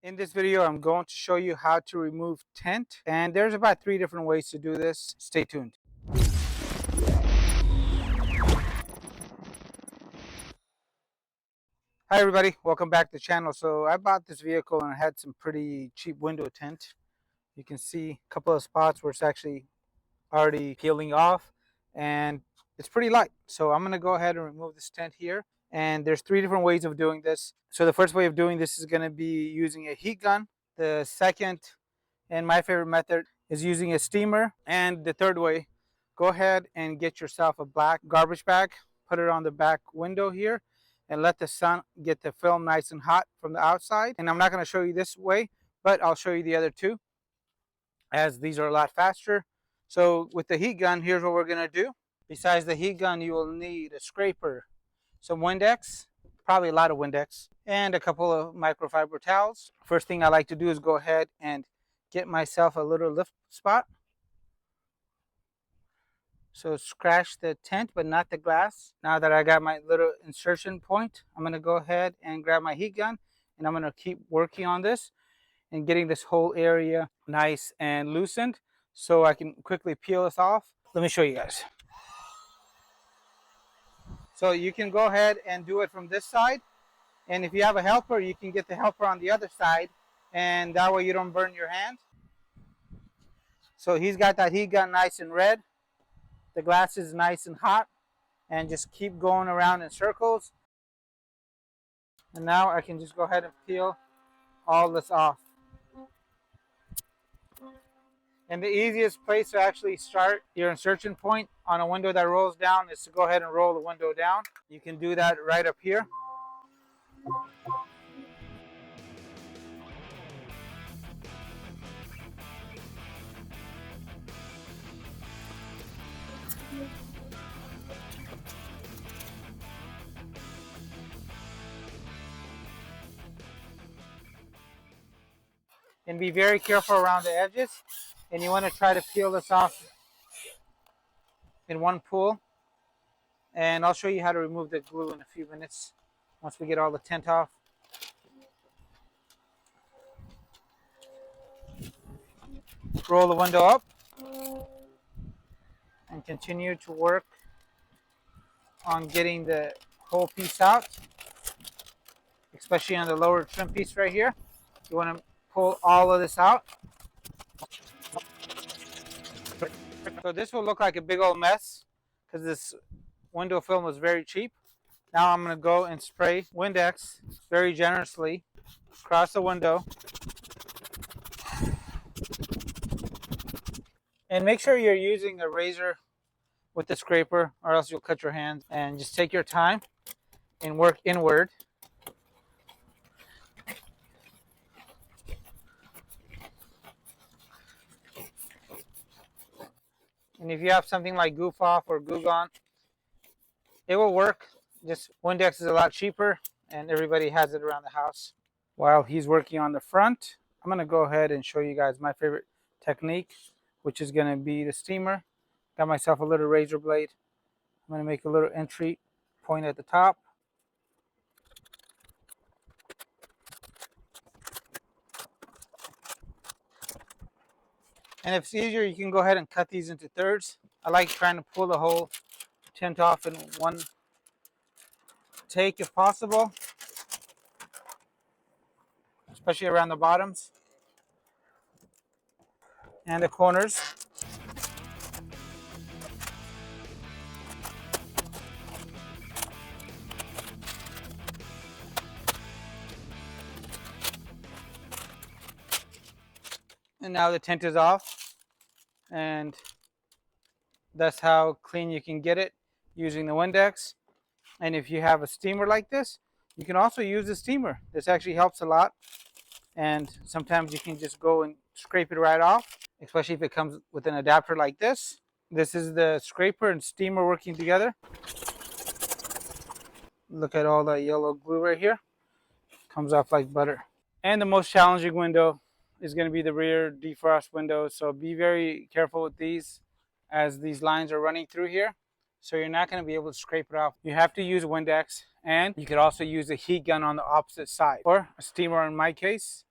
In this video, I'm going to show you how to remove tint, and there's about 3 different ways to do this. Stay tuned. Hi everybody, welcome back to the channel. So I bought this vehicle and it had some pretty cheap window tint. You can see a couple of spots where it's actually already peeling off, and it's pretty light. So I'm going to go ahead and remove this tint here. And there's 3 different ways of doing this. So the first way of doing this is going to be using a heat gun. The second, and my favorite method, is using a steamer. And the third way, go ahead and get yourself a black garbage bag, put it on the back window here, and let the sun get the film nice and hot from the outside. And I'm not going to show you this way, but I'll show you the other two, as these are a lot faster. So with the heat gun, here's what we're going to do. Besides the heat gun, you will need a scraper, some Windex, probably a lot of Windex, and a couple of microfiber towels. First thing I like to do is go ahead and get myself a little lift spot. So scratch the tint, but not the glass. Now that I got my little insertion point, I'm going to go ahead and grab my heat gun, and I'm going to keep working on this and getting this whole area nice and loosened so I can quickly peel this off. Let me show you guys. So you can go ahead and do it from this side. And if you have a helper, you can get the helper on the other side, and that way you don't burn your hand. So he's got that heat gun nice and red. The glass is nice and hot, and just keep going around in circles. And now I can just go ahead and peel all this off. And the easiest place to actually start your insertion point on a window that rolls down is to go ahead and roll the window down. You can do that right up here. And be very careful around the edges. And you want to try to peel this off in one pull. And I'll show you how to remove the glue in a few minutes once we get all the tint off. Roll the window up and continue to work on getting the whole piece out, especially on the lower trim piece right here. You want to pull all of this out. So this will look like a big old mess because this window film was very cheap. Now I'm going to go and spray Windex very generously across the window. And make sure you're using a razor with the scraper, or else you'll cut your hands. And just take your time and work inward. And if you have something like Goof Off or Goo Gone, it will work. Just Windex is a lot cheaper, and everybody has it around the house. While he's working on the front, I'm going to go ahead and show you guys my favorite technique, which is going to be the steamer. Got myself a little razor blade. I'm going to make a little entry point at the top. And if it's easier, you can go ahead and cut these into thirds. I like trying to pull the whole tint off in one take if possible, especially around the bottoms and the corners. And now the tint is off, and that's how clean you can get it using the Windex. And if you have a steamer like this, you can also use the steamer. This actually helps a lot, and sometimes you can just go and scrape it right off, especially if it comes with an adapter like this. This is the scraper and steamer working together. Look at all that yellow glue right here. Comes off like butter. And the most challenging window is going to be the rear defrost window. So be very careful with these, as these lines are running through here. So you're not going to be able to scrape it off. You have to use Windex, and you could also use a heat gun on the opposite side, or a steamer in my case.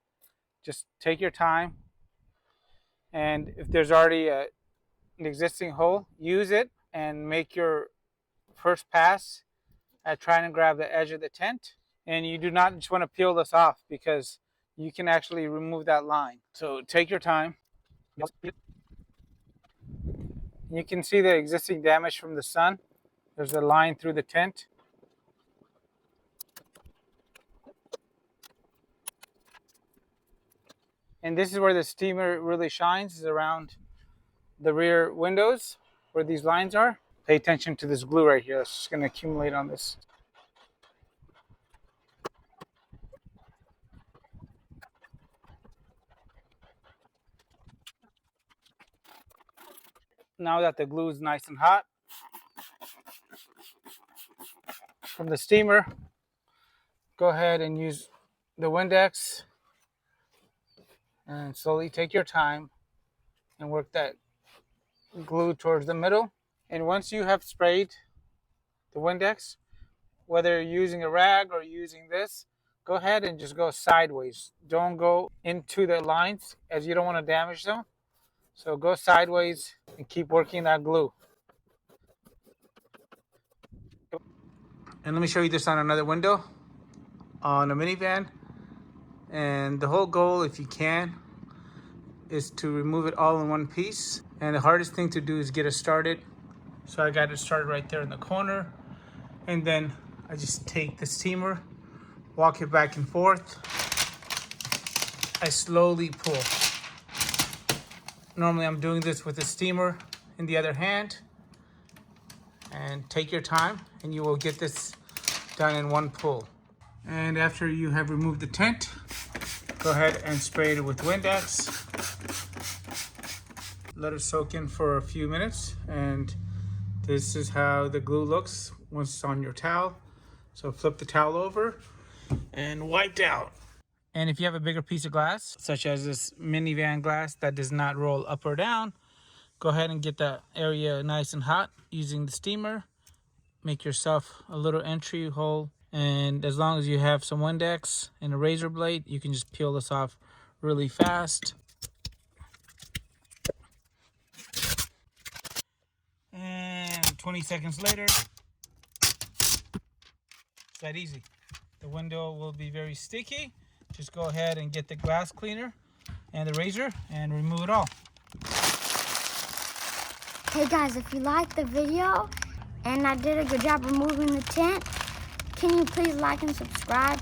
just take your time. And if there's already an existing hole, use it and make your first pass at trying to grab the edge of the tent. And you do not just want to peel this off because you can actually remove that line. So take your time. You can see the existing damage from the sun. There's a line through the tent. And this is where the steamer really shines, is around the rear windows where these lines are. Pay attention to this glue right here. It's just going to accumulate on this. Now that the glue is nice and hot from the steamer, go ahead and use the Windex and slowly take your time and work that glue towards the middle. And once you have sprayed the Windex, whether you're using a rag or using this, go ahead and just go sideways. Don't go into the lines as you don't want to damage them. So go sideways and keep working that glue. And let me show you this on another window on a minivan. And the whole goal, if you can, is to remove it all in one piece. And the hardest thing to do is get it started. So I got it started right there in the corner. And then I just take the steamer, walk it back and forth. I slowly pull. Normally I'm doing this with the steamer in the other hand. And take your time and you will get this done in one pull. And after you have removed the tent, go ahead and spray it with Windex. Let it soak in for a few minutes, and this is how the glue looks once it's on your towel. So flip the towel over and wipe down. And if you have a bigger piece of glass, such as this minivan glass that does not roll up or down, go ahead and get that area nice and hot using the steamer. Make yourself a little entry hole. And as long as you have some Windex and a razor blade, you can just peel this off really fast. And 20 seconds later, it's that easy. The window will be very sticky. Just go ahead and get the glass cleaner and the razor and remove it all. Hey guys, if you liked the video and I did a good job removing the tint, can you please like and subscribe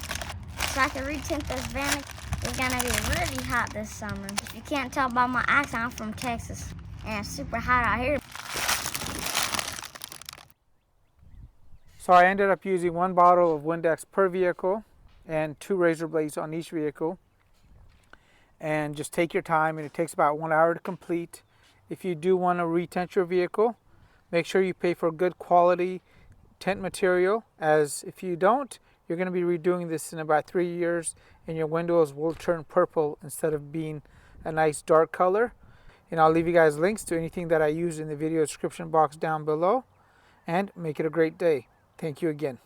so I can retint this VIDIQ? It's gonna be really hot this summer. If you can't tell by my accent, I'm from Texas and it's super hot out here. So I ended up using 1 bottle of Windex per vehicle and 2 razor blades on each vehicle. And just take your time, and it takes about 1 hour to complete. If you do want to retint your vehicle, make sure you pay for good quality tint material, as if you don't, you're going to be redoing this in about 3 years and your windows will turn purple instead of being a nice dark color. And I'll leave you guys links to anything that I use in the video description box down below. And make it a great day. Thank you again.